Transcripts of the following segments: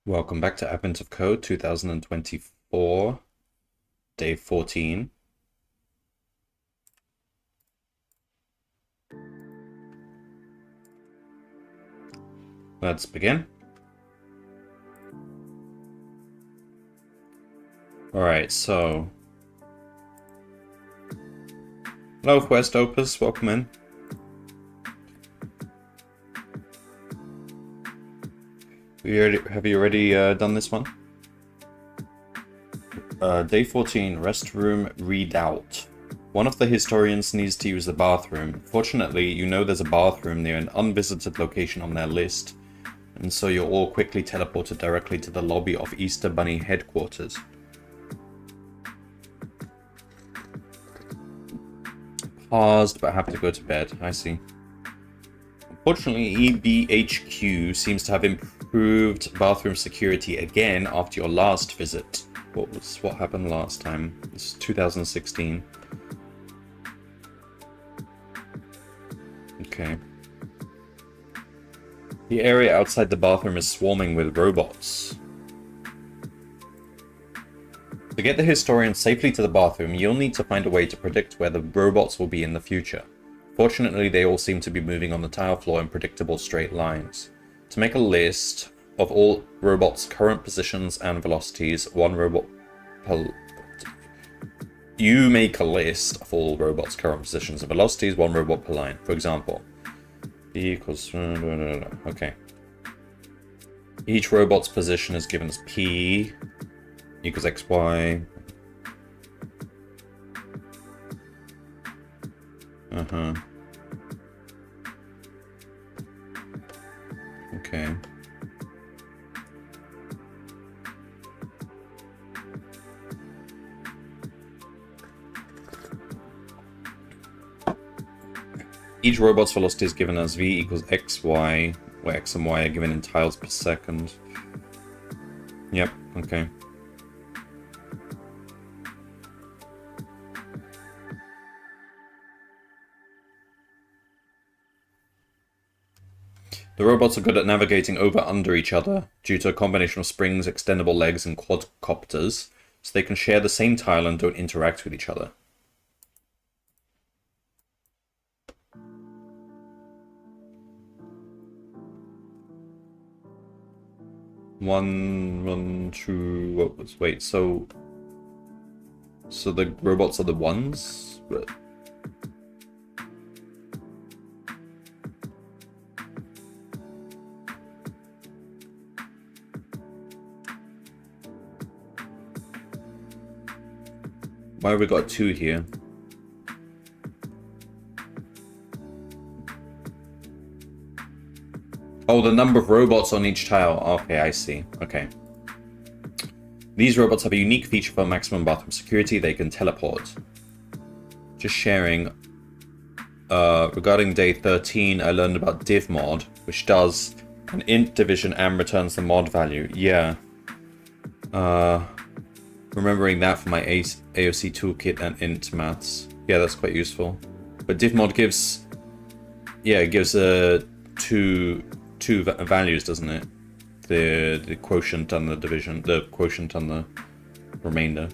Welcome back to Advent of Code 2024, day 14. Let's begin. Alright, so... Hello, Quest Opus, welcome in. Have you already done this one? Day 14, Restroom Redoubt. One of the historians needs to use the bathroom. Fortunately, you know there's a bathroom near an unvisited location on their list, and so you're all quickly teleported directly to the lobby of Easter Bunny headquarters. Paused, but have to go to bed. I see. Unfortunately, EBHQ seems to have improved bathroom security again after your last visit. What happened last time? This is 2016. Okay. The area outside the bathroom is swarming with robots. To get the historian safely to the bathroom, you'll need to find a way to predict where the robots will be in the future. Fortunately, they all seem to be moving on the tile floor in predictable straight lines. To make a list of all robots' current positions and velocities, you make a list of all robots' current positions and velocities, one robot per line. For example, E equals... Okay. Each robot's position is given as P equals XY. Okay. Each robot's velocity is given as V equals XY, where X and Y are given in tiles per second. Yep, okay. The robots are good at navigating over-under each other due to a combination of springs, extendable legs, and quadcopters, so they can share the same tile and don't interact with each other. One, two, what was, wait, so the robots are the ones? But... why have we got 2 here? Oh, the number of robots on each tile. Okay, I see. Okay. These robots have a unique feature for maximum bathroom security. They can teleport. Just sharing. Regarding day 13, I learned about div mod, which does an int division and returns the mod value. Yeah. Remembering that for my AOC toolkit and int maths. Yeah, that's quite useful. But div mod gives, yeah, it gives two values, doesn't it? The quotient and the division, the quotient and the remainder.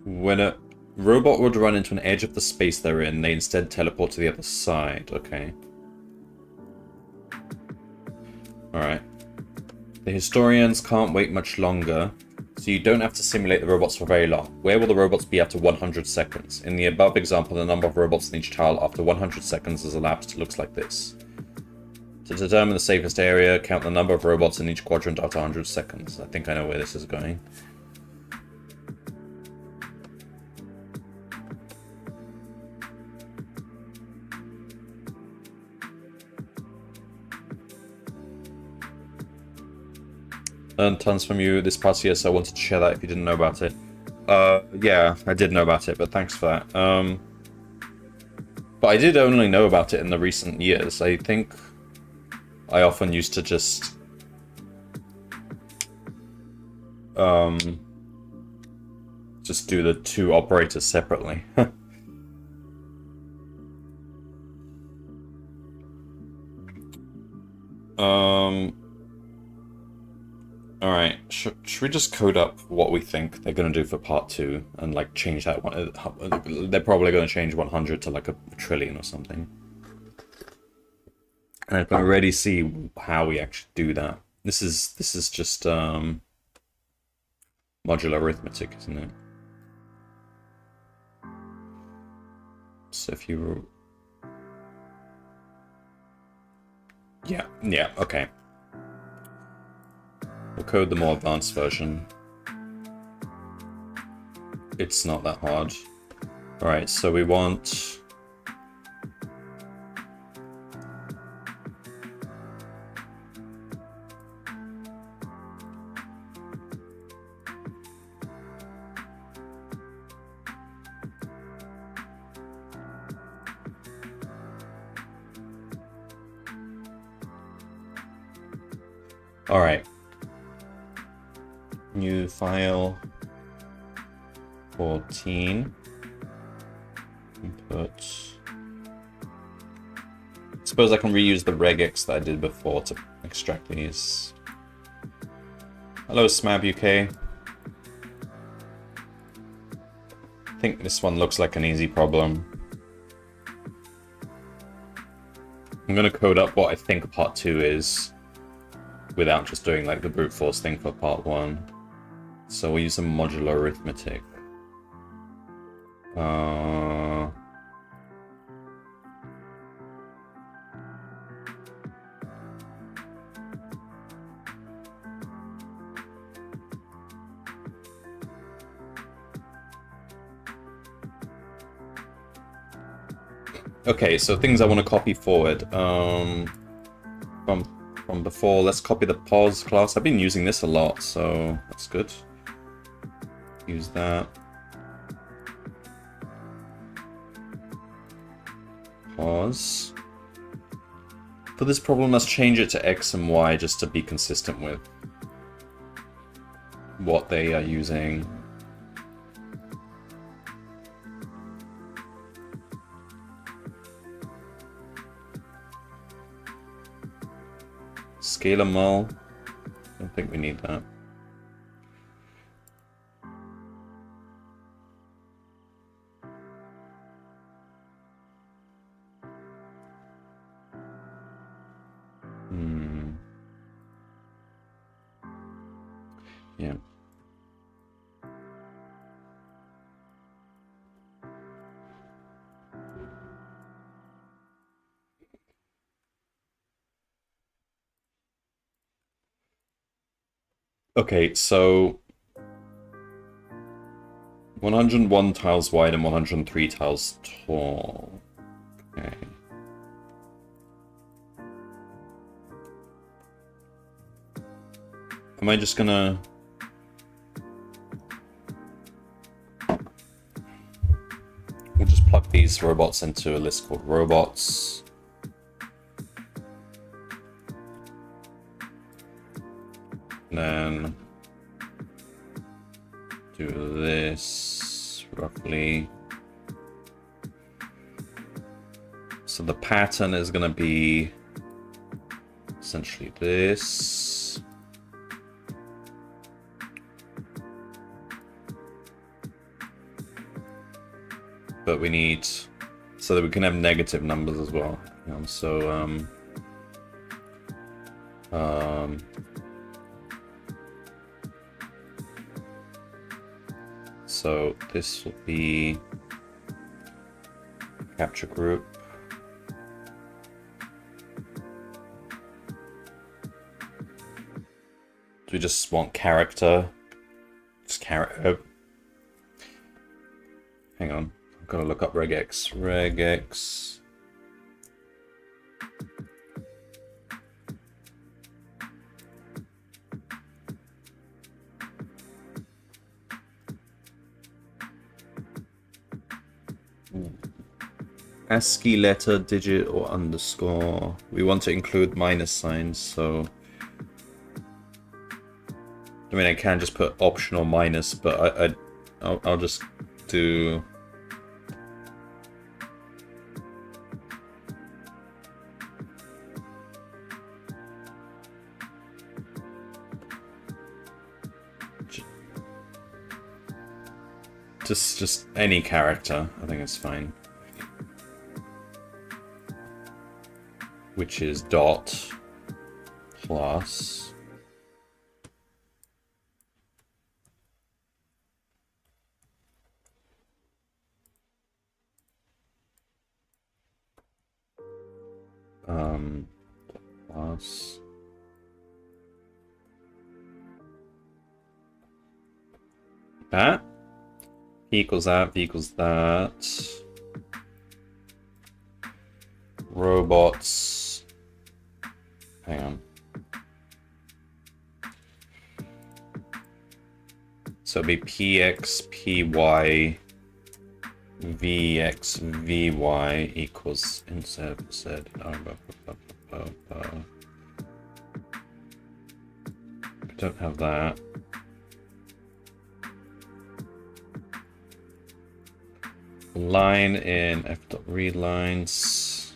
When a robot would run into an edge of the space they're in, they instead teleport to the other side. Okay. Alright. The historians can't wait much longer, so you don't have to simulate the robots for very long. Where will the robots be after 100 seconds? In the above example, the number of robots in each tile after 100 seconds has elapsed looks like this. To determine the safest area, count the number of robots in each quadrant after 100 seconds. I think I know where this is going. Learned tons from you this past year, so I wanted to share that if you didn't know about it. Yeah, I did know about it, but thanks for that. But I did only know about it in the recent years. I think I often used to just do the two operators separately. Alright, should we just code up what we think they're going to do for part 2 and like change that one? They're probably going to change 100 to like a trillion or something. And I can already see how we actually do that. This is just modular arithmetic, isn't it? So if you... Yeah, okay. We'll code the more advanced version. It's not that hard. Alright, so we want... Alright. New file 14. Input. Suppose I can reuse the regex that I did before to extract these. Hello, Smab UK. I think this one looks like an easy problem. I'm gonna code up what I think part 2 is without just doing like the brute force thing for part 1. So we'll use some modular arithmetic. Okay, so things I want to copy forward. From before, let's copy the pos class. I've been using this a lot, so that's good. Use that. Pos. For this problem, let's change it to x and y just to be consistent with what they are using. Scalar mul. Don't think we need that. Yeah. Okay, so 101 tiles wide and 103 tiles tall. Okay. am I just gonna... We'll just plug these robots into a list called robots. And then do this roughly. So the pattern is going to be essentially this. But we need, so that we can have negative numbers as well. So this will be capture group. Do we just want character? Just character. Hang on, I've got to look up regex. Regex. ASCII letter, digit, or underscore. We want to include minus signs, so... I mean, I can just put optional minus, but I'll just do... Just any character, I think it's fine. Which is dot plus plus that. V equals that, V equals that. Robots. Hang on. So it'll be PX, PY, VX, VY equals insert Z. Don't have that. Line in f.readlines.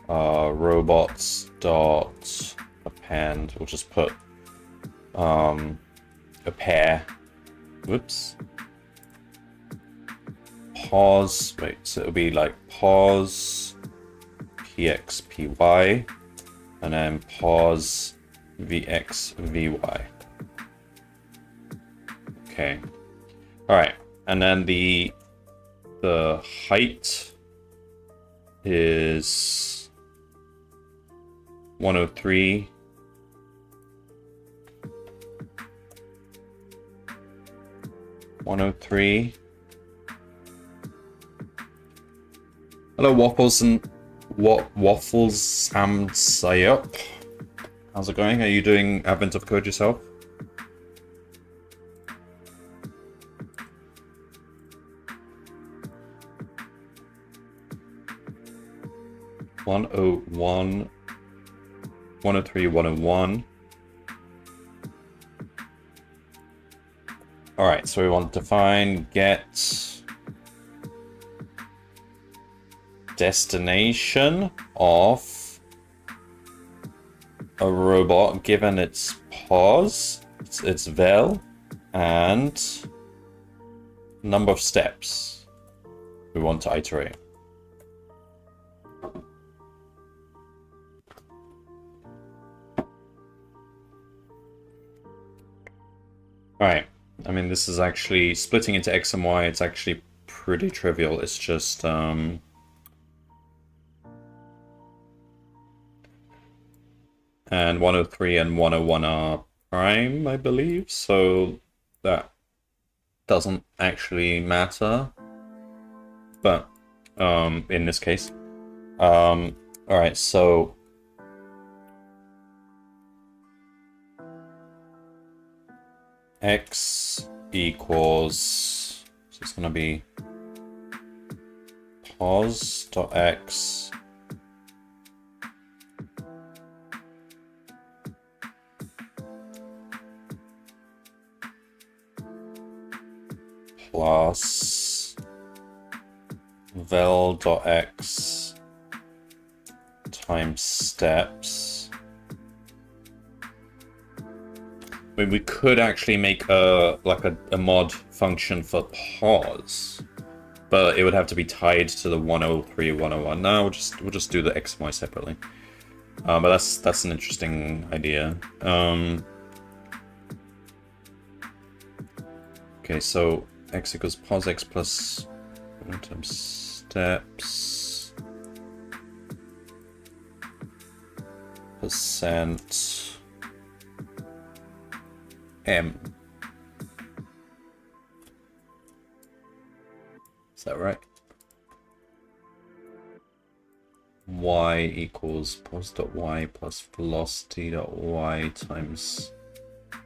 Robots dot append. We'll just put a pair. Whoops. Pause. Wait. So it'll be like pause px py, and then pause vx vy. Okay. All right. And then the height is 103. Hello, Waffles and Waffles and Sayup. How's it going? Are you doing Advent of Code yourself? One oh one, 103, 101. All right, so we want to define get destination of a robot given its pause, its vel, and number of steps we want to iterate. Alright, I mean, this is actually splitting into X and Y. It's actually pretty trivial. It's just and 103 and 101 are prime, I believe, so that doesn't actually matter. But in this case, alright, so x equals, so it's going to be pos.x plus vel.x times steps. I mean, we could actually make a mod function for pos, but it would have to be tied to the 103, 101. No, we'll just do the x and y separately. But that's an interesting idea. Okay, so x equals pos x plus times steps percent m. Is that right? Y equals pos.y plus velocity.y times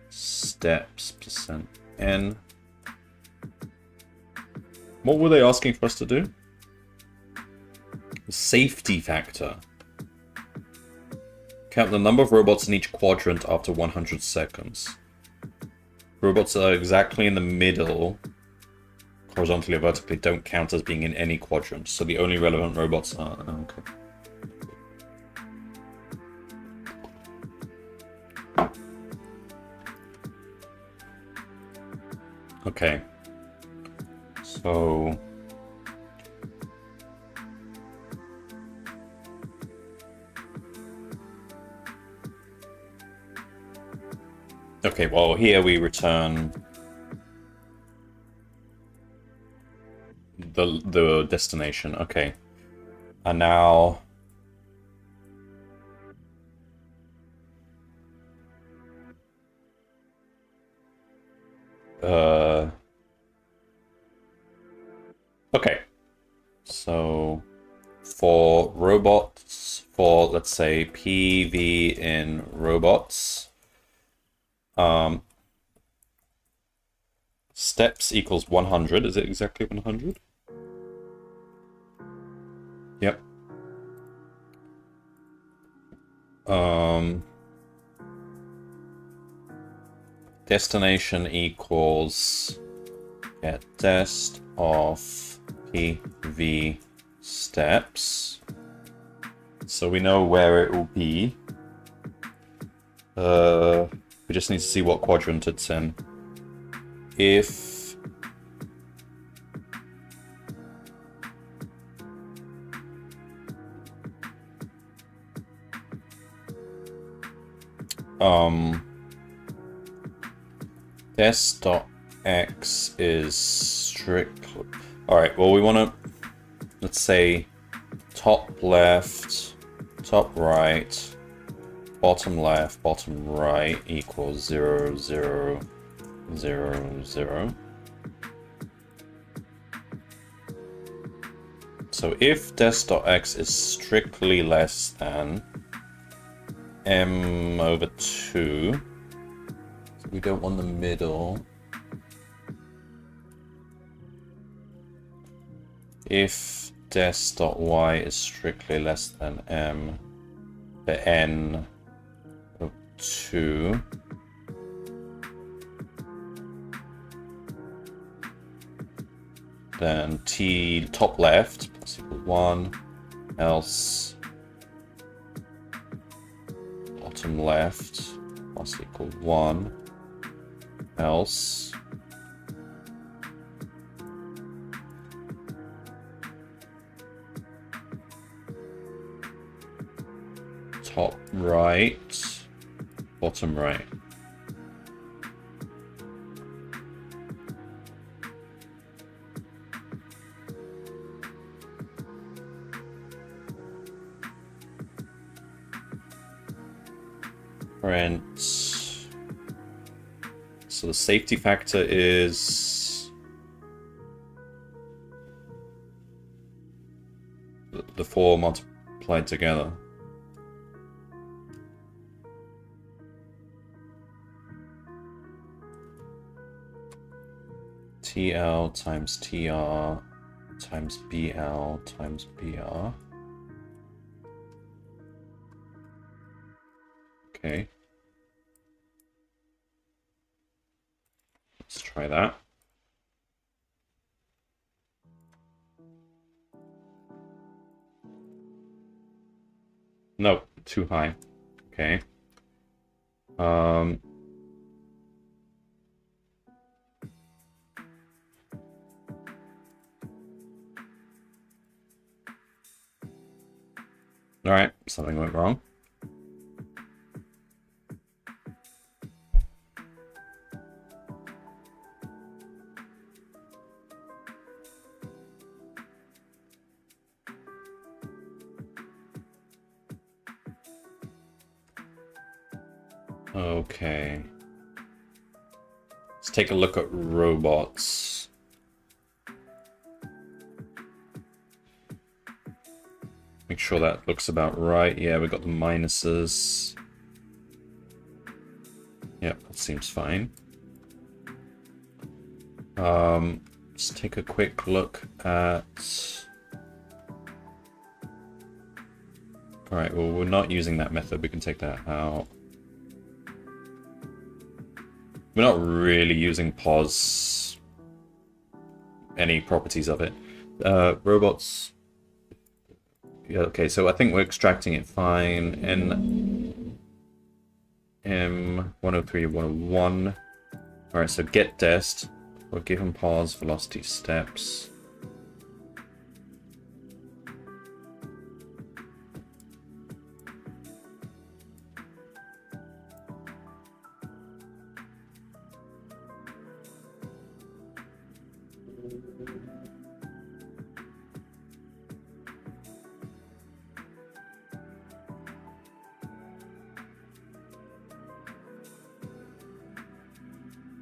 steps percent n. What were they asking for us to do? Safety factor. Count the number of robots in each quadrant after 100 seconds. Robots that are exactly in the middle, horizontally or vertically, don't count as being in any quadrant. So the only relevant robots are... okay. Okay. So... okay, well, here we return the destination. Okay. And now... okay. So, for robots, for, let's say, PV in robots, steps equals 100. Is it exactly 100? Yep. Destination equals get dest of PV steps. So we know where it will be. We just need to see what quadrant it's in. If des.x is strictly... Alright, well, we want to, let's say, top left, top right, bottom left, bottom right equals 0, 0, 0, 0. So if des.x is strictly less than m over 2, so we don't want the middle. If des.y is strictly less than m, the n of 2, then t top left plus equal 1, else bottom left plus equal 1, else top right, bottom right. Print. So the safety factor is the 4 multiplied together. TL times TR times BL times BR. Okay. Let's try that. No, too high. Okay. Alright, something went wrong. Okay. Let's take a look at robots. Make sure that looks about right. Yeah, we got the minuses. Yep, that seems fine. Let's take a quick look at... Alright, well, we're not using that method. We can take that out. We're not really using pos, any properties of it. Robots. Yeah, okay, so I think we're extracting it fine. M 103, 101. Alright, so get dest. We'll give him pause, velocity steps.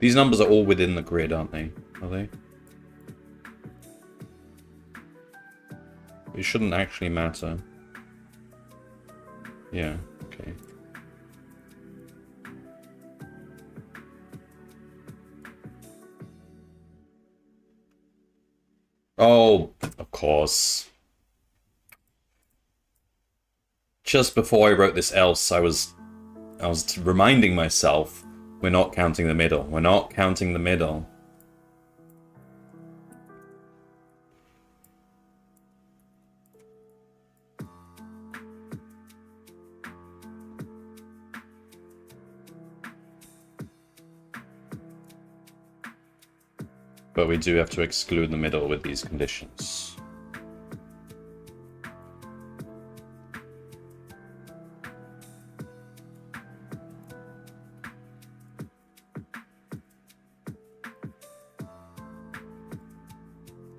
These numbers are all within the grid, aren't they? Are they? It shouldn't actually matter. Yeah, okay. Oh, of course. Just before I wrote this else, I was reminding myself, we're not counting the middle. We're not counting the middle. But we do have to exclude the middle with these conditions.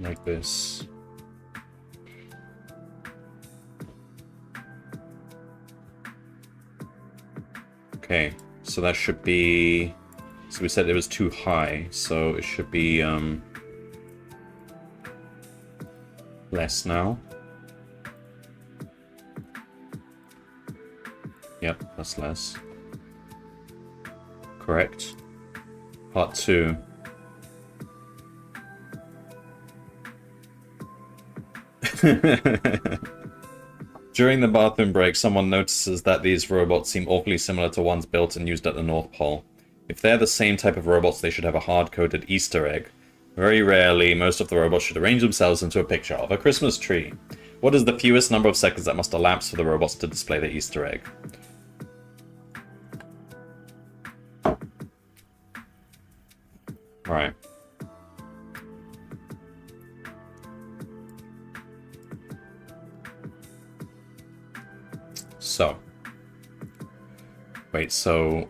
Like this. Okay, so that should be... So we said it was too high, so it should be less now. Yep, that's less. Correct. Part 2. During the bathroom break, someone notices that these robots seem awfully similar to ones built and used at the North Pole. If they're the same type of robots, they should have a hard-coded Easter egg. Very rarely, most of the robots should arrange themselves into a picture of a Christmas tree. What is the fewest number of seconds that must elapse for the robots to display the Easter egg? Right. So. Wait, so...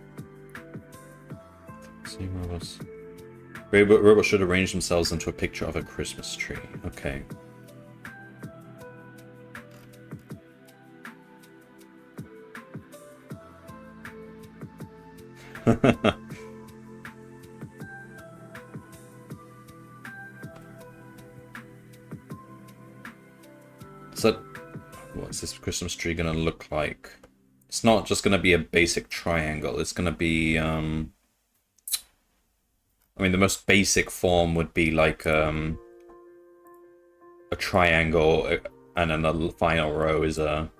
Robots should arrange themselves into a picture of a Christmas tree. Okay. So, what's this Christmas tree gonna look like? It's not just gonna be a basic triangle. It's gonna be I mean, the most basic form would be like a triangle, and then the final row is a...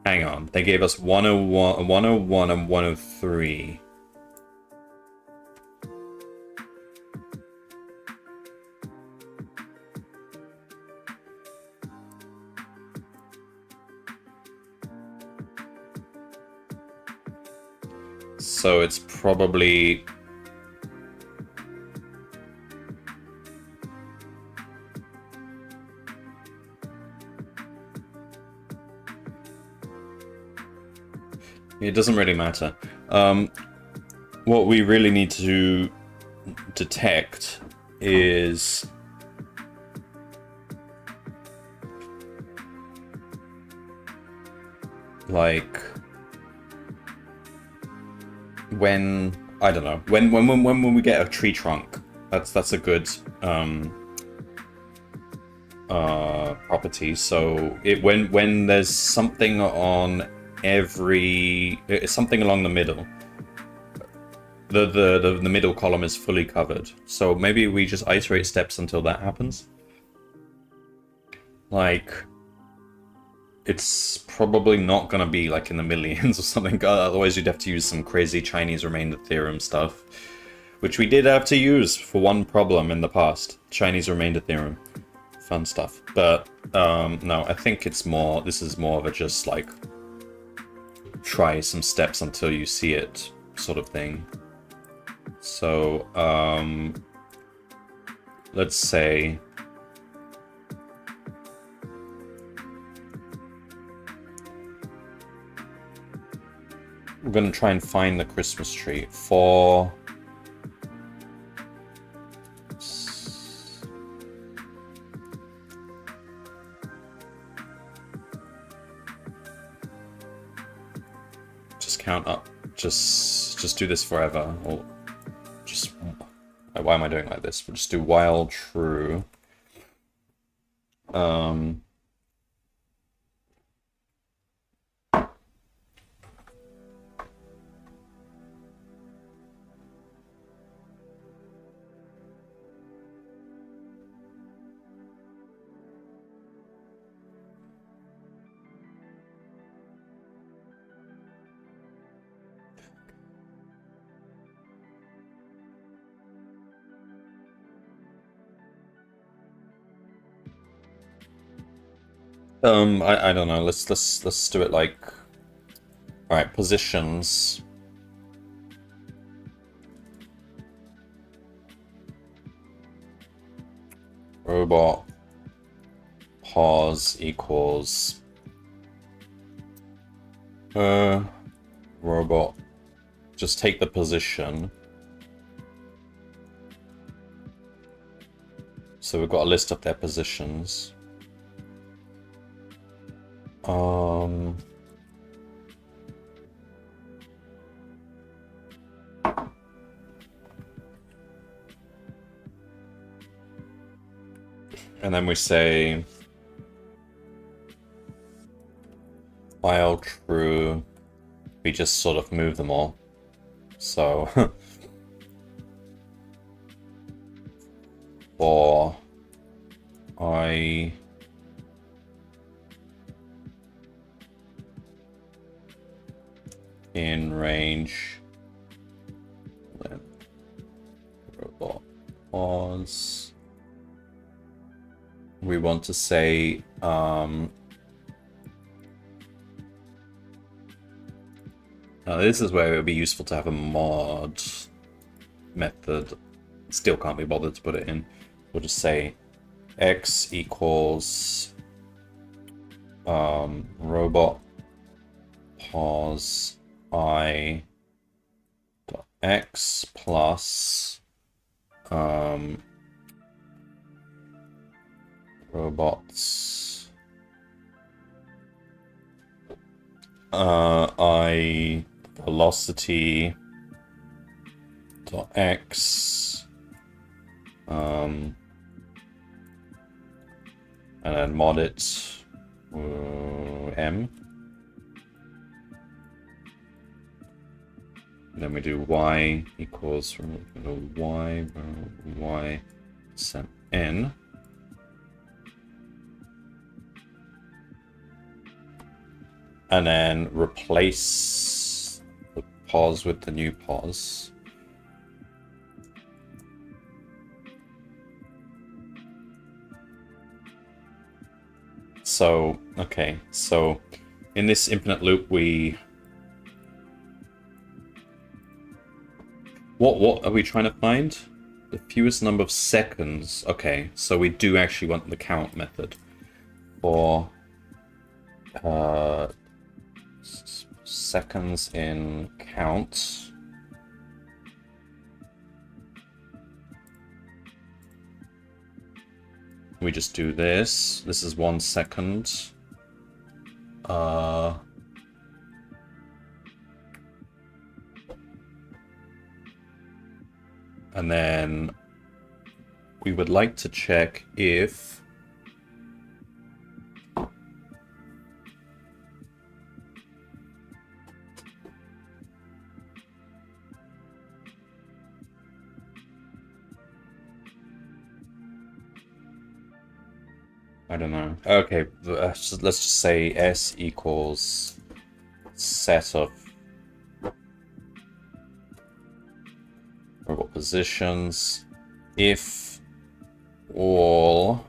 Hang on, they gave us 101, 101 and 103. So it's probably... It doesn't really matter. What we really need to detect is... like... when... I don't know. When we get a tree trunk. That's a good property. So when there's something on every... something along the middle. The middle column is fully covered. So maybe we just iterate steps until that happens. Like, it's probably not gonna be like in the millions or something. Otherwise you'd have to use some crazy Chinese remainder theorem stuff, which we did have to use for one problem in the past. Chinese remainder theorem. Fun stuff. But no, I think it's more... this is more of a just like try some steps until you see it sort of thing. So let's say we're gonna try and find the Christmas tree for... just count up. Just do this forever. Or just... why am I doing like this? We'll just do while true. I don't know. Let's do it like... Alright, positions. Robot pause equals robot. Just take the position. So we've got a list of their positions. And then we say while true, we just sort of move them all. So for I in range, then robot pause. We want to say this is where it would be useful to have a mod method. Still can't be bothered to put it in. We'll just say x equals robot pause I dot x plus robots I velocity dot x and then mod it m. then we do y equals y, y percent n. And then replace the pos with the new pos. So, okay, so in this infinite loop, what are we trying to find? The fewest number of seconds. Okay, so we do actually want the count method for seconds in count. We just do this. This is 1 second. And then we would like to check if I don't know. Okay, let's just say S equals set of robot positions if all.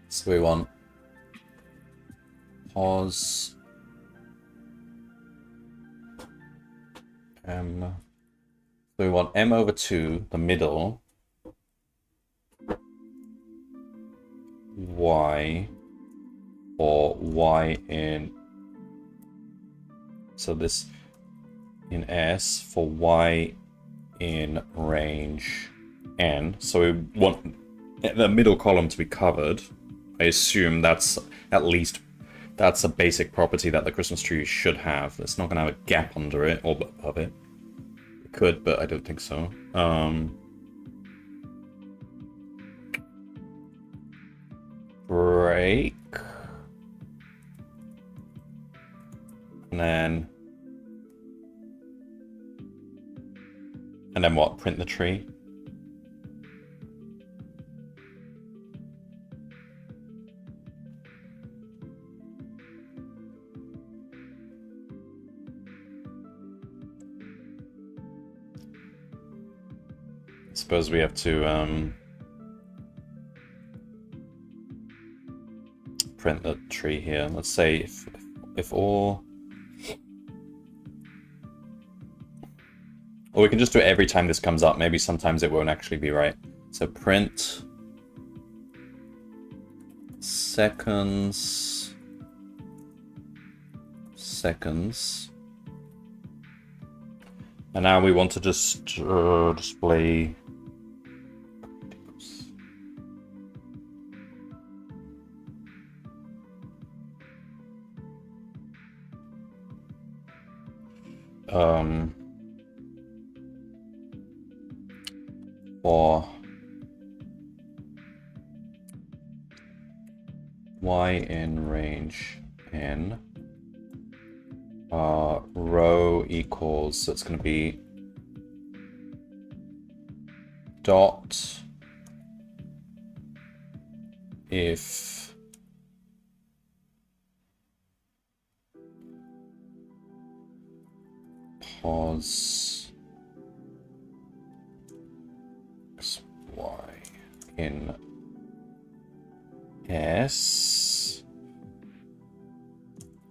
So we want pos m. So we want m over 2, the middle. Y or y in, so this in S for y in range n. So we want the middle column to be covered. I assume that's at least that's a basic property that the Christmas tree should have. It's not going to have a gap under it or above it. It could, but I don't think so. Break. And then what? Print the tree. I suppose we have to print the tree here. Let's say if all, or we can just do it every time this comes up. Maybe sometimes it won't actually be right. So print seconds, and now we want to just display for y in range n, row equals, so it's going to be dot if pos y in S,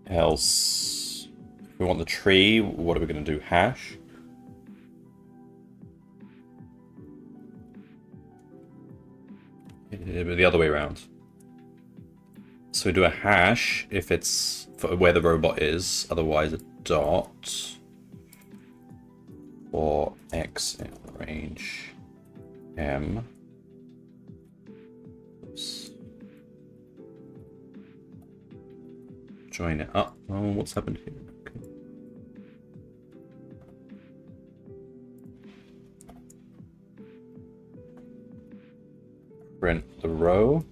else if we want the tree, what are we going to do? Hash. The other way around. So we do a hash if it's for where the robot is, otherwise a dot for x in range m. Oops. Join it up. Oh, what's happened here? Okay. Print the row.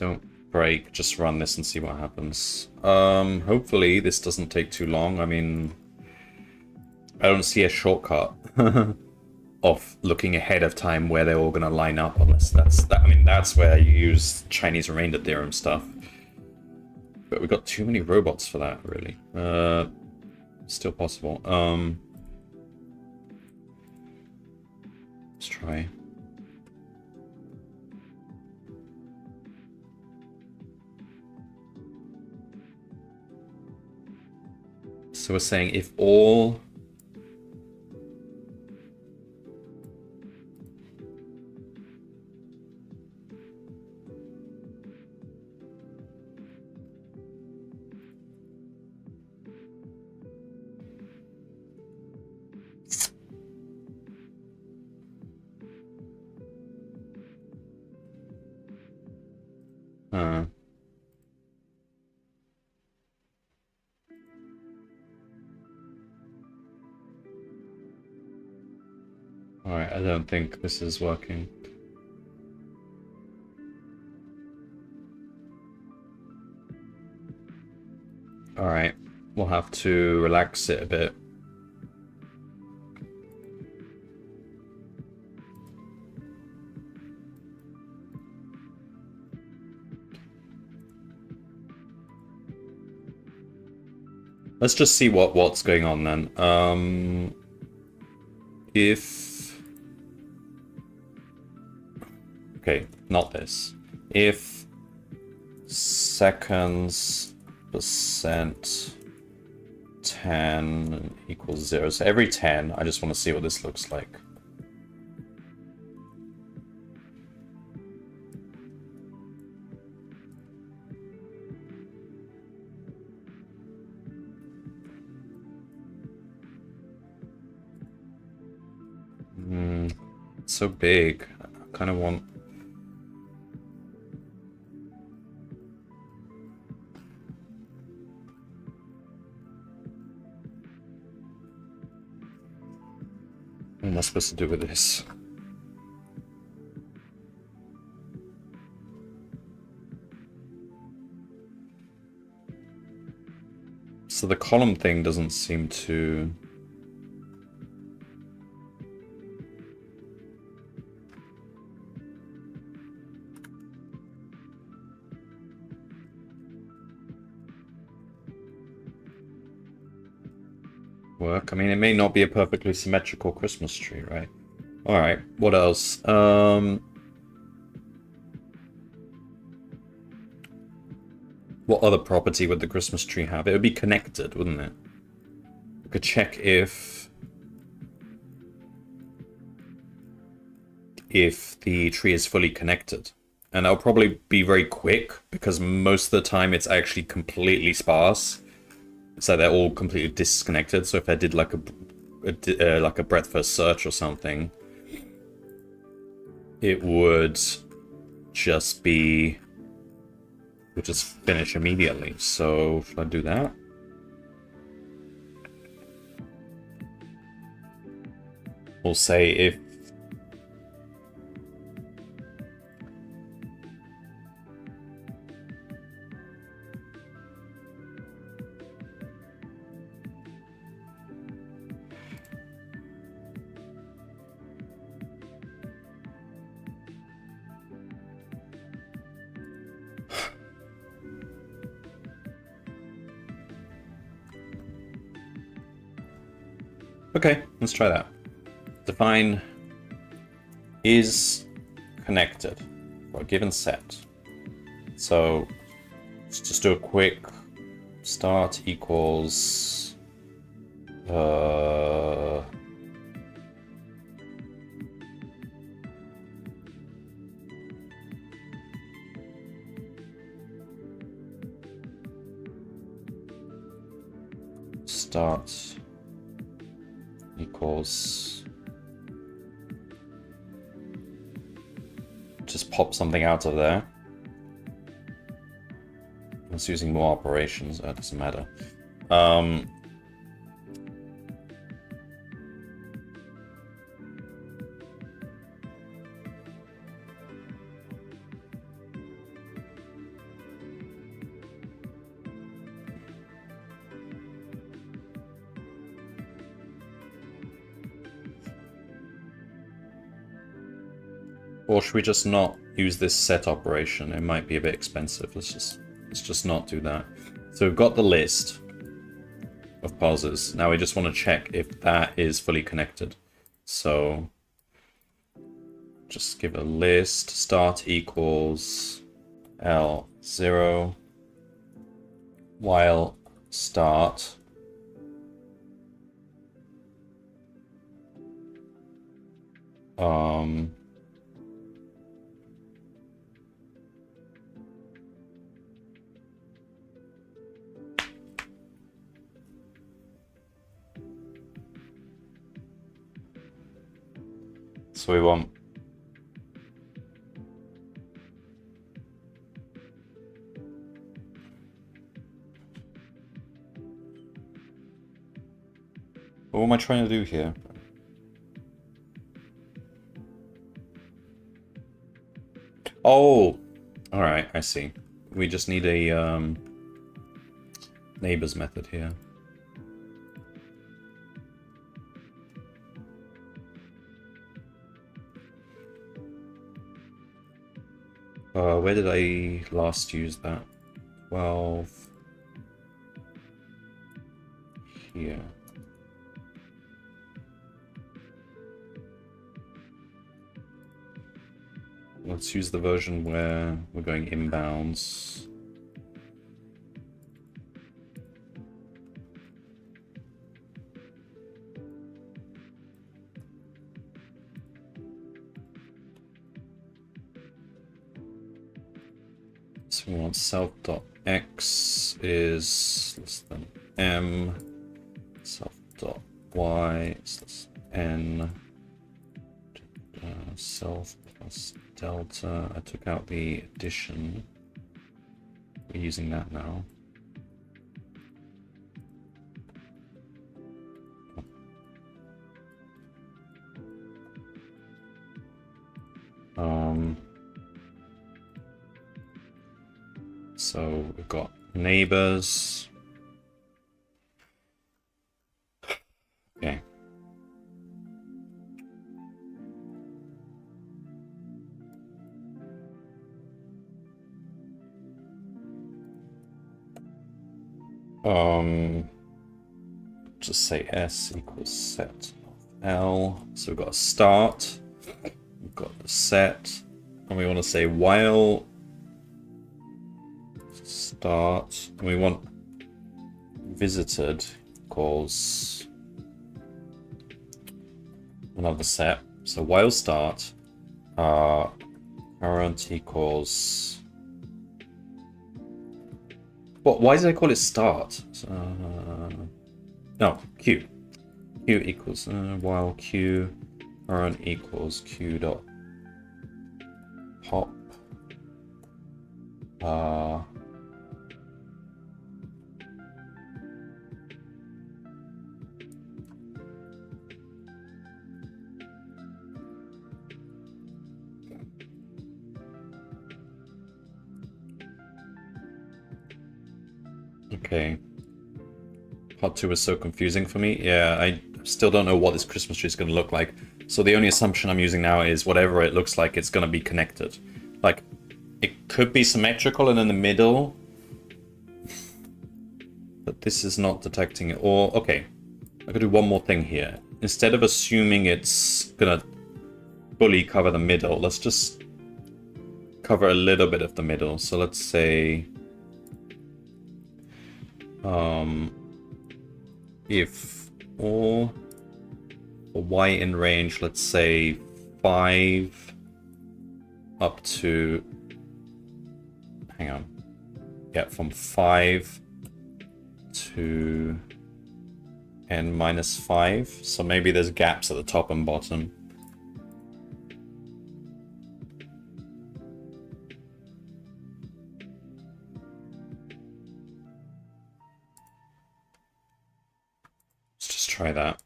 Don't break, just run this and see what happens. Hopefully this doesn't take too long. I mean, I don't see a shortcut of looking ahead of time where they're all gonna line up, unless I mean, that's where you use Chinese remainder theorem stuff. But we've got too many robots for that, really. Still possible. Let's try. So we're saying if all... Alright, I don't think this is working. Alright, we'll have to relax it a bit. Let's just see what's going on then. Okay, not this. If seconds percent 10 equals 0, so every 10, I just want to see what this looks like. It's so big. I kind of want... What am I supposed to do with this? So the column thing doesn't seem to... work. I mean, it may not be a perfectly symmetrical Christmas tree, right? Alright, what else? What other property would the Christmas tree have? It would be connected, wouldn't it? We could check if the tree is fully connected. And that'll probably be very quick, because most of the time it's actually completely sparse. So they're all completely disconnected. So if I did like a breadth first search or something, it would just be... would just finish immediately. So should I do that? We'll say if... Okay, let's try that. Define is connected for a given set. So let's just do a quick start equals start equals, just pop something out of there. It's using more operations, that doesn't matter. Or should we just not use this set operation? It might be a bit expensive. Let's just not do that. So we've got the list of parsers. Now we just want to check if that is fully connected. So just give a list start equals L0 while start so we want what am I trying to do here? Oh, all right, I see. We just need a neighbors method here. Where did I last use that? 12 here. Let's use the version where we're going inbounds. So we want self.x is less than m, self.y is less than n, self plus delta. I took out the addition. We're using that now. So we've got neighbors. Okay. Just say S equals set of L. So we've got a start, we've got the set, and we want to say while start, and we want visited equals another set. So while start, current equals. What? Why did I call it start? No, Q. Q equals while Q current equals Q dot pop. Okay. Part 2 was so confusing for me. Yeah, I still don't know what this Christmas tree is going to look like. So the only assumption I'm using now is whatever it looks like, it's going to be connected. Like, it could be symmetrical and in the middle. But this is not detecting it. Or, okay, I could do one more thing here. Instead of assuming it's going to fully cover the middle, let's just cover a little bit of the middle. So let's say... if or y in range, let's say 5 up to, hang on, yeah, from 5 to n minus 5. So maybe there's gaps at the top and bottom. Try that.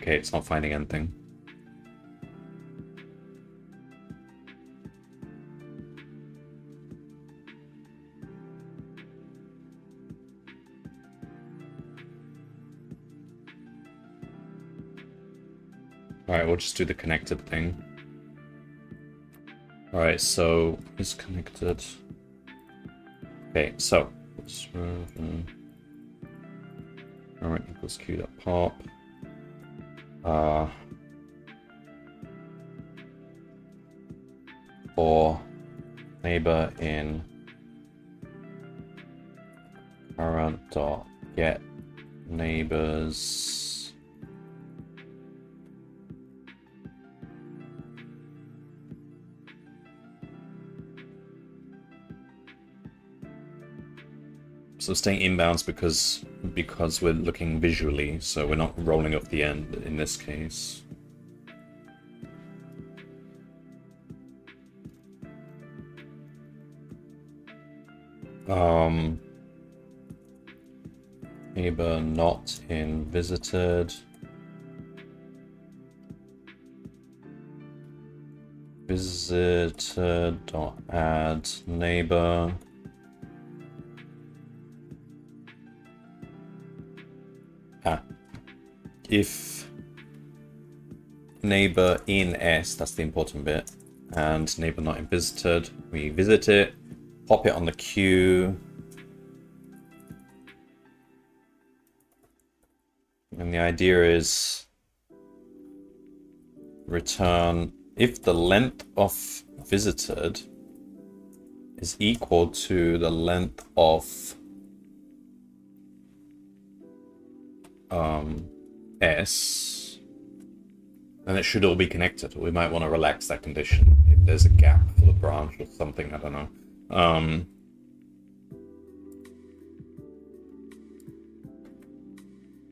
Okay, it's not finding anything. Alright, we'll just do the connected thing. Alright, so it's connected. Okay, so alright equals q.pop. For neighbor in current dot get neighbors. So staying inbounds because we're looking visually, so we're not rolling off the end in this case. Neighbor not in visited. Visitor dot add neighbor. If neighbor in S, that's the important bit, and neighbor not in visited, we visit it, pop it on the queue, and the idea is return if the length of visited is equal to the length of S, then it should all be connected. We might want to relax that condition if there's a gap for the branch or something, I don't know.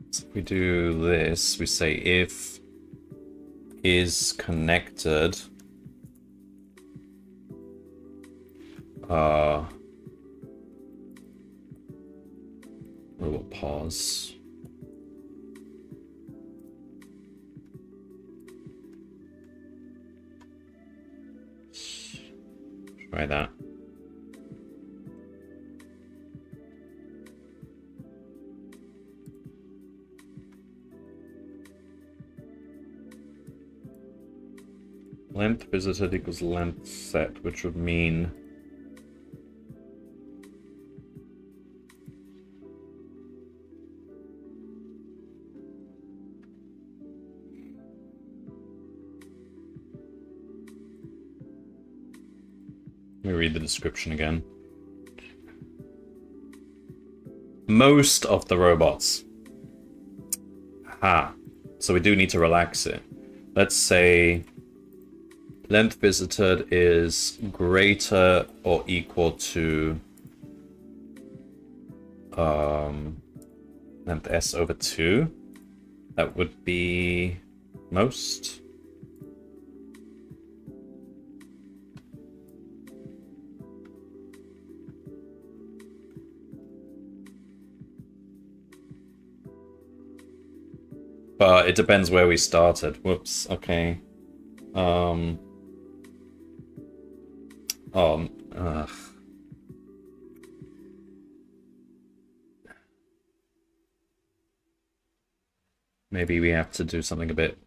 So if we do this, we say if is connected we'll pause. Try that. Length visited equals length set, which would mean let me read the description again. Most of the robots. Aha. So we do need to relax it. Let's say length visited is greater or equal to length S over 2. That would be most. But it depends where we started. Whoops, okay. Maybe we have to do something a bit.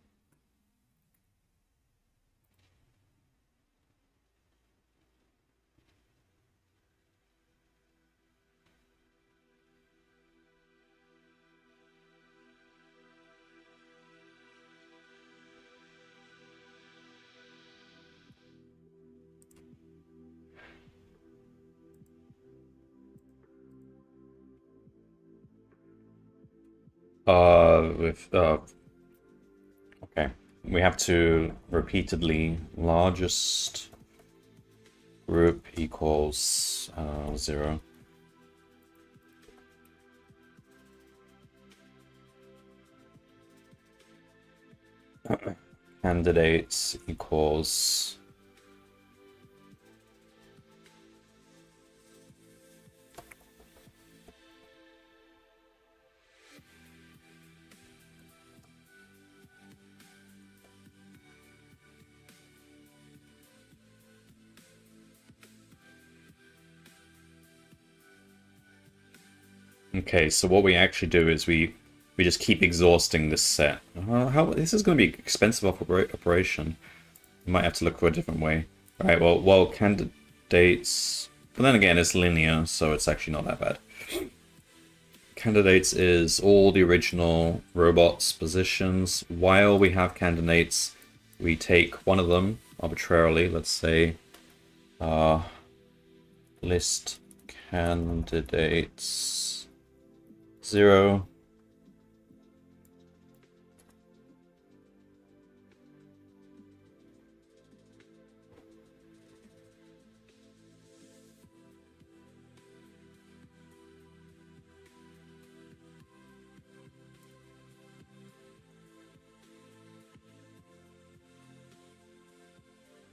Okay. We have to repeatedly largest group equals 0. Candidates equals Okay, so what we actually do is we just keep exhausting this set. How this is going to be an expensive operation. We might have to look for a different way. All right, well, candidates. But then again, it's linear, so it's actually not that bad. Candidates is all the original robots' positions. While we have candidates, we take one of them arbitrarily. Let's say list candidates 0.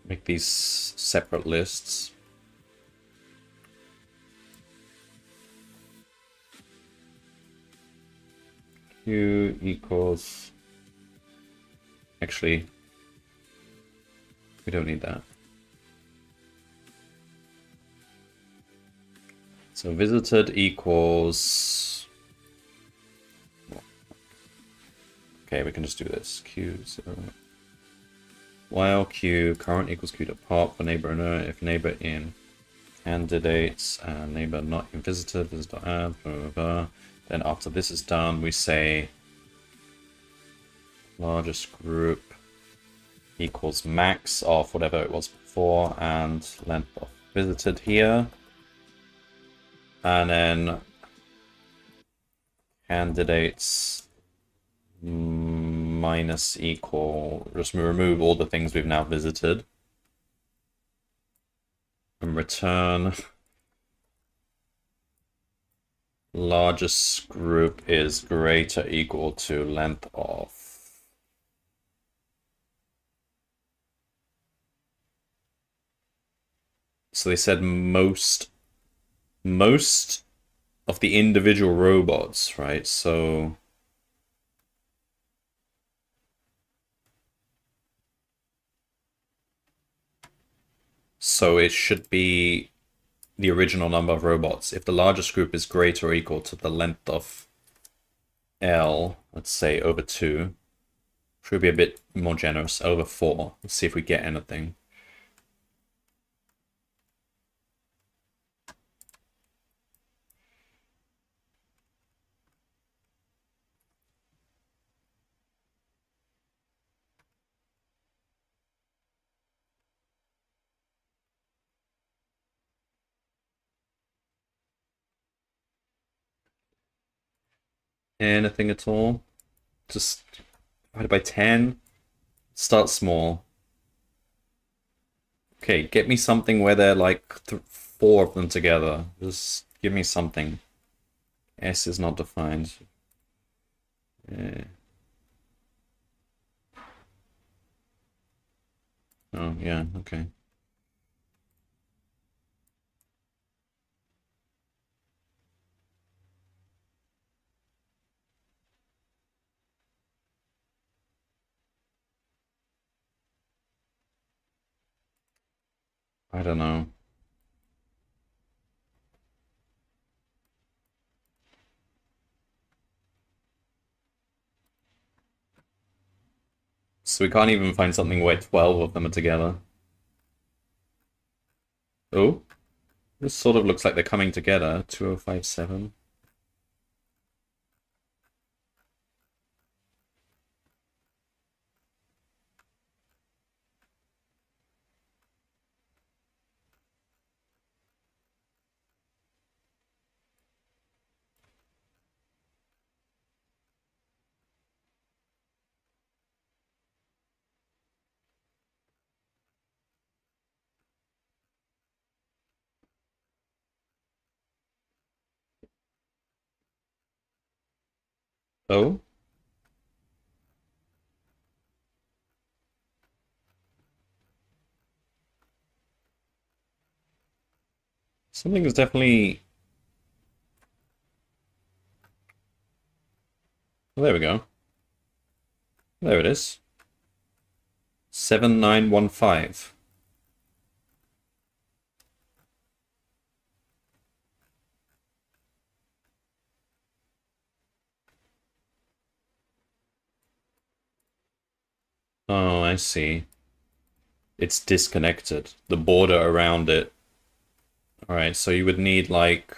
Make these separate lists. Q equals... Actually, we don't need that. So visited equals... Okay, we can just do this. Q0. While Q current equals Q dot pop for neighbor owner, if neighbor in candidates and neighbor not in visited, visit add, blah, blah, blah. Then after this is done, we say largest group equals max of whatever it was before and length of visited here. And then candidates minus equal, just remove all the things we've now visited. And return largest group is greater or equal to length of. So they said most of the individual robots, right? So it should be the original number of robots. If the largest group is greater or equal to the length of L, let's say over 2, should be a bit more generous, over 4. Let's see if we get anything. Anything at all? Just divided by 10. Start small. Okay, get me something where they're like 4 of them together. Just give me something. S is not defined. Yeah. Oh, yeah, okay. I don't know. So we can't even find something where 12 of them are together. Oh, this sort of looks like they're coming together. 2057. Oh? Something is definitely... Oh, there we go. There it is. 7915. Oh, I see. It's disconnected. The border around it. Alright, so you would need like...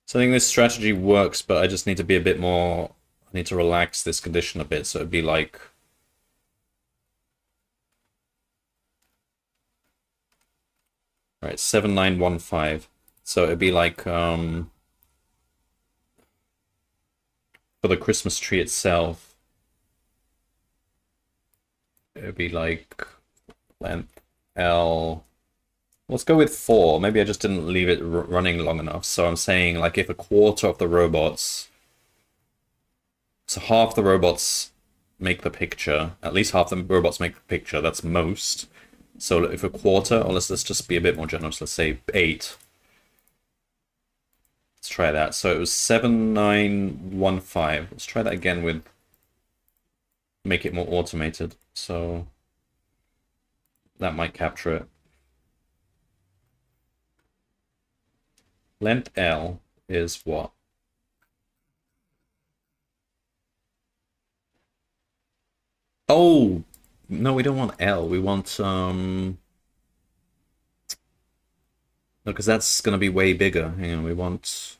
So I think this strategy works, but I just need to be a bit more... I need to relax this condition a bit, so it'd be like... Alright, 7915. So it'd be like, for the Christmas tree itself, it'd be like length L. Let's go with 4. Maybe I just didn't leave it running long enough. So I'm saying like if a quarter of the robots, so half the robots make the picture, at least half the robots make the picture, that's most. So if a quarter, or let's just be a bit more generous, let's say 8. Let's try that. So it was 7915. Let's try that again with make it more automated. So that might capture it. Length L is what? Oh, no, we don't want L. We want no, because that's gonna be way bigger. Hang on, we want.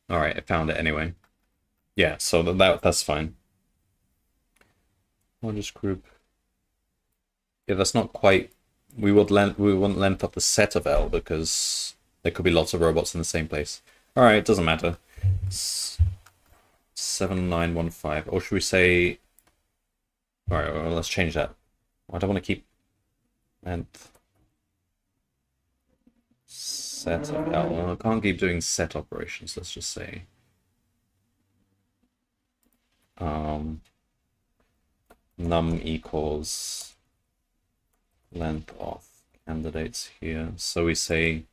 All right, I found it anyway. Yeah, so that's fine. Largest group. Yeah, that's not quite. We want length of the set of L because there could be lots of robots in the same place. All right, it doesn't matter. 7915, or should we say? All right, well, let's change that. I don't want to keep length set of L. Well, I can't keep doing set operations. Let's just say. Num equals length of candidates here. So we say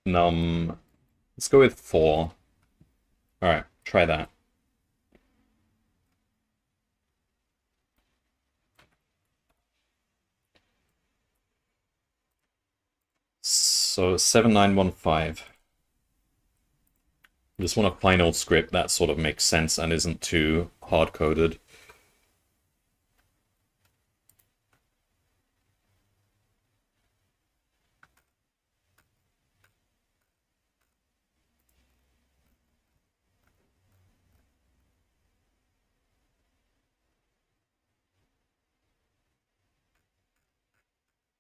num, let's go with 4. All right, try that. So 7915. Just want a plain old script that sort of makes sense and isn't too hard-coded.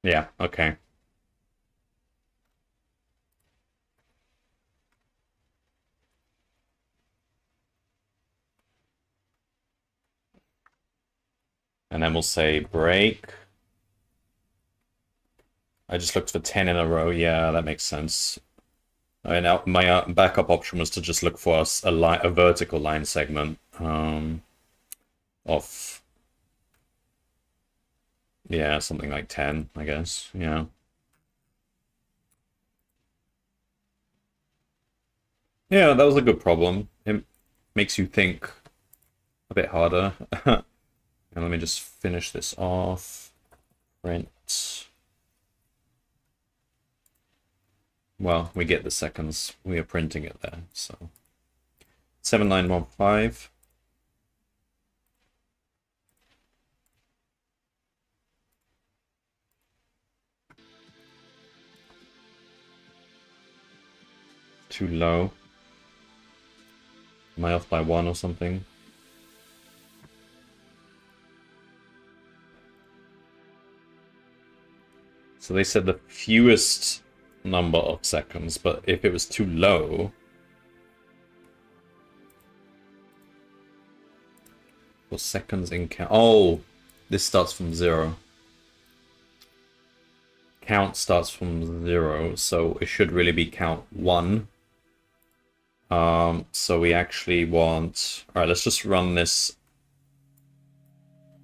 Yeah, okay. And then we'll say break. I just looked for 10 in a row. Yeah, that makes sense. And now my backup option was to just look for a vertical line segment of, yeah, something like 10, I guess. Yeah. Yeah, that was a good problem. It makes you think a bit harder. And let me just finish this off. Print. Well, we get the seconds. We are printing it there, so 7915. Too low. Am I off by 1 or something? So they said the fewest number of seconds, but if it was too low, for seconds in count. Oh, this starts from 0. Count starts from 0, so it should really be count 1. So we actually want... Alright, let's just run this.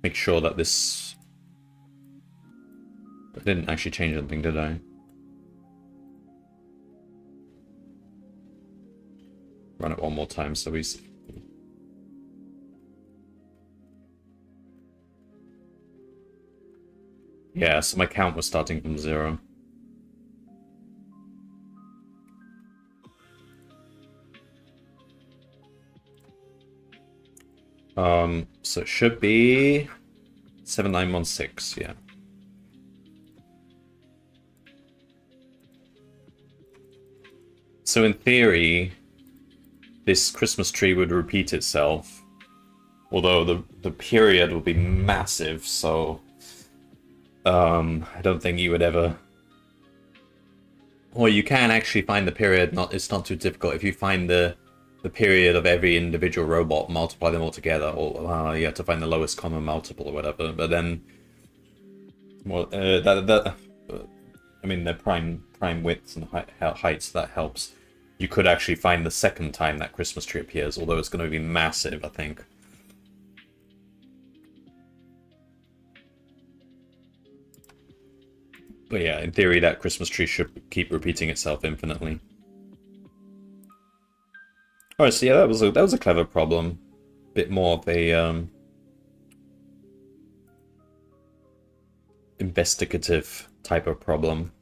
Make sure that this... I didn't actually change anything, did I? Run it one more time so we see. Yeah, so my count was starting from 0. So it should be 7916, yeah. So in theory, this Christmas tree would repeat itself, although the period would be massive, so I don't think you would ever. Well, you can actually find the period. It's not too difficult if you find the period of every individual robot, multiply them all together, or you have to find the lowest common multiple or whatever. But then, well, I mean, they're prime widths and heights. That helps. You could actually find the second time that Christmas tree appears, although it's going to be massive, I think. But yeah, in theory, that Christmas tree should keep repeating itself infinitely. Alright, so yeah, that was a clever problem. Bit more of a investigative type of problem.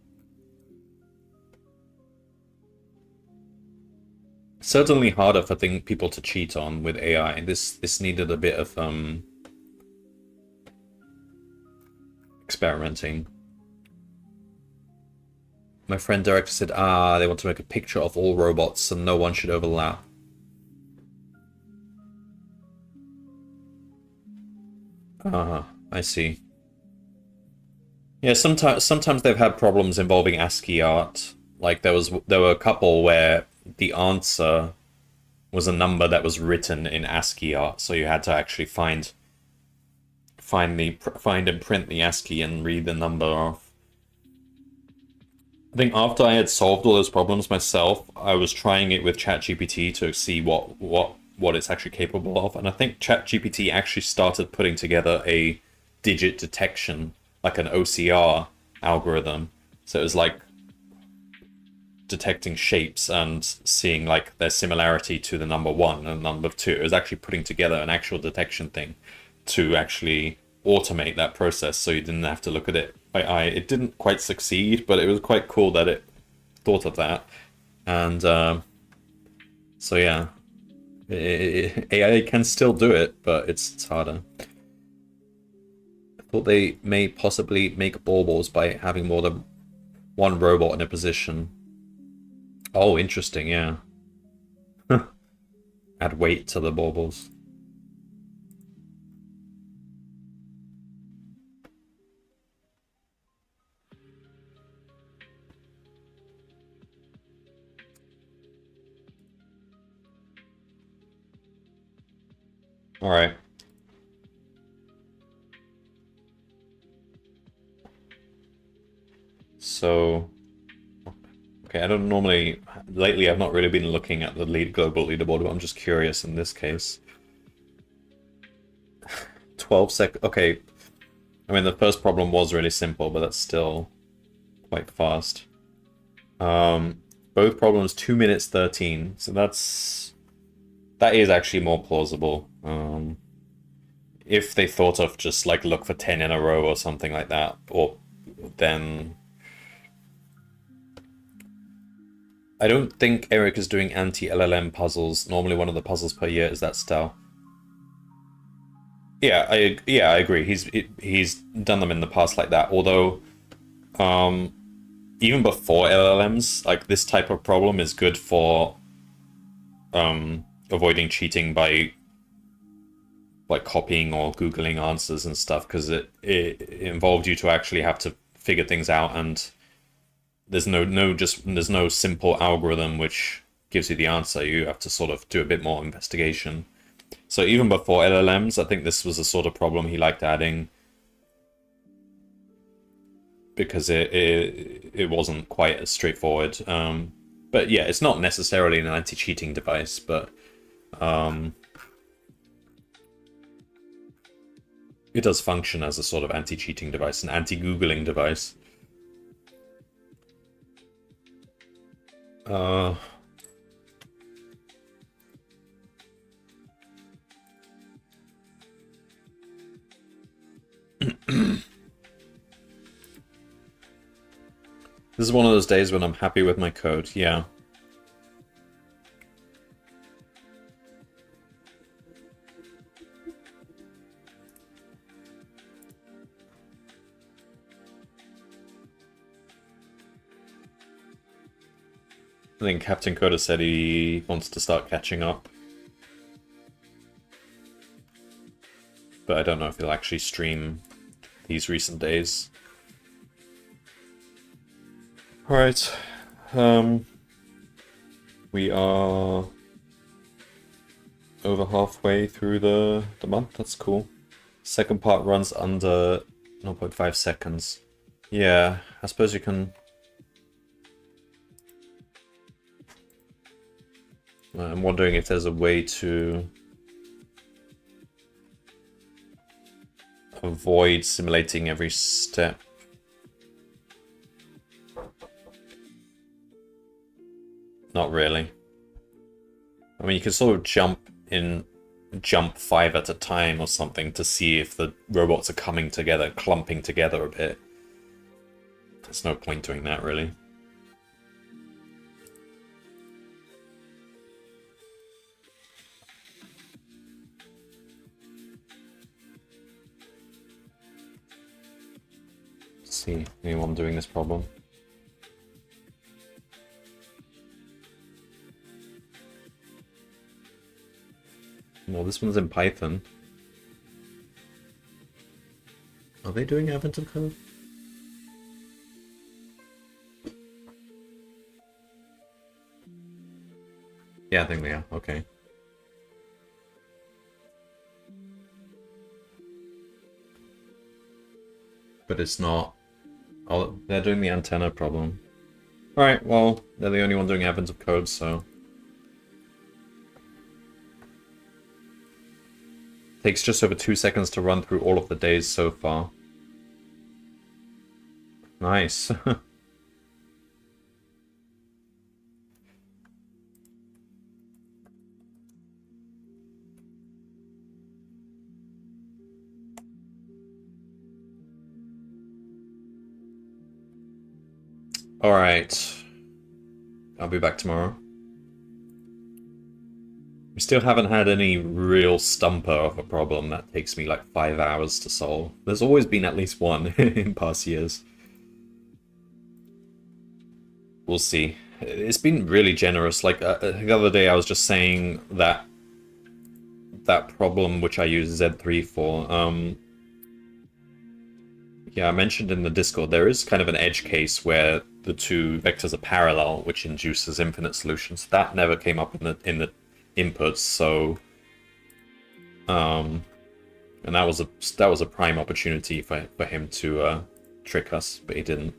Certainly harder for people to cheat on with AI. This needed a bit of experimenting. My friend director said, they want to make a picture of all robots so no one should overlap. I see. Yeah, sometimes they've had problems involving ASCII art. Like there were a couple where the answer was a number that was written in ASCII art, so you had to actually find and print the ASCII and read the number off. I think after I had solved all those problems myself, I was trying it with ChatGPT to see what it's actually capable of, and I think ChatGPT actually started putting together a digit detection, like an OCR algorithm. So it was like detecting shapes and seeing like their similarity to the number 1 and number 2. It was actually putting together an actual detection thing to actually automate that process, so you didn't have to look at it by eye. It didn't quite succeed, but it was quite cool that it thought of that. And so yeah, AI can still do it, but it's harder. I thought they may possibly make baubles by having more than one robot in a position. Oh, interesting, yeah. Add weight to the baubles. All right. So, okay, I don't normally. Lately, I've not really been looking at the global leaderboard, but I'm just curious in this case. 12 sec. Okay, I mean the first problem was really simple, but that's still quite fast. Both problems 2 minutes 13, so that is actually more plausible. If they thought of just like look for 10 in a row or something like that, or then I don't think Eric is doing anti-LLM puzzles. Normally one of the puzzles per year is that style. Yeah, I agree. He's done them in the past like that. Although, even before LLMs, like this type of problem is good for avoiding cheating by like copying or googling answers and stuff, because it involved you to actually have to figure things out, and there's no simple algorithm which gives you the answer. You have to sort of do a bit more investigation. So even before LLMs, I think this was the sort of problem he liked adding, because it wasn't quite as straightforward. But yeah, it's not necessarily an anti-cheating device, but it does function as a sort of anti-cheating device, an anti-googling device. This is one of those days when I'm happy with my code, yeah. I think Captain Coda said he wants to start catching up. But I don't know if he'll actually stream these recent days. Alright. We are over halfway through the month. That's cool. Second part runs under 0.5 seconds. Yeah, I suppose you can... I'm wondering if there's a way to avoid simulating every step. Not really. I mean, you can sort of jump 5 at a time or something to see if the robots are coming together, clumping together a bit. There's no point doing that, really. Let's see, anyone doing this problem? No, this one's in Python. Are they doing Advent of Code? Yeah, I think they are. Okay. But it's not... Oh, they're doing the antenna problem. Alright, well, they're the only one doing Advent of Code, so... Takes just over 2 seconds to run through all of the days so far. Nice. Alright. I'll be back tomorrow. We still haven't had any real stumper of a problem that takes me like 5 hours to solve. There's always been at least one in past years. We'll see. It's been really generous. Like the other day I was just saying that problem which I use Z3 for. Yeah, I mentioned in the Discord there is kind of an edge case where the two vectors are parallel, which induces infinite solutions. That never came up in the inputs, so and that was a prime opportunity for him to trick us, but he didn't.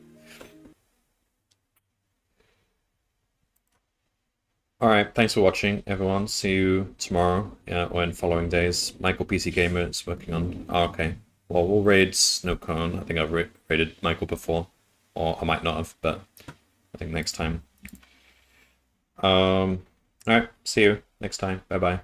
Alright, thanks for watching, everyone. See you tomorrow, or in following days. Michael PC Gamer is working on... Oh, okay. Well, we'll raid Snowcone. I think I've raided Michael before. Or I might not have, but I think next time. Alright, see you next time. Bye-bye.